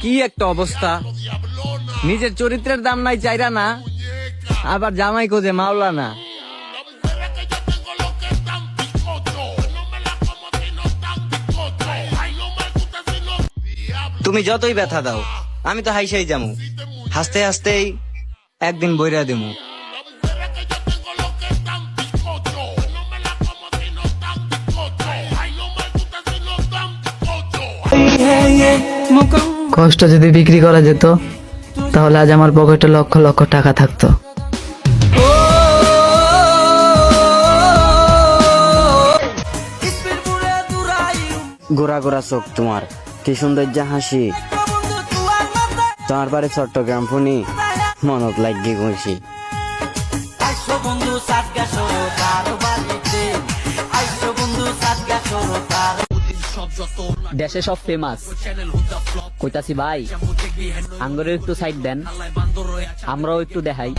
কি একটা অবস্থা, নিজের চরিত্রের দাম নাই চাইরা না, আবার জামাই খোঁজে মাওলানা। তুমি যতই ব্যথা দাও, আমি তো হাইসাই যামু, হাসতে হাসতেই একদিন বইরা দিমু। কষ্ট যদি বিক্রি করা যেত তাহলে আজ আমার পকেটে লক্ষ লক্ষ টাকা থাকতো। গোরা গোরা চোখ তোমার, কি সৌন্দর্য হাসি, তোমার বাড়ি চট্টগ্রাম ফোনি মনত লাগি খুশি। দেশে সব ফেমাস কইতাছি ভাই, আঙ্গরে একটু সাইড দেন, আমরাও একটু দেখাই।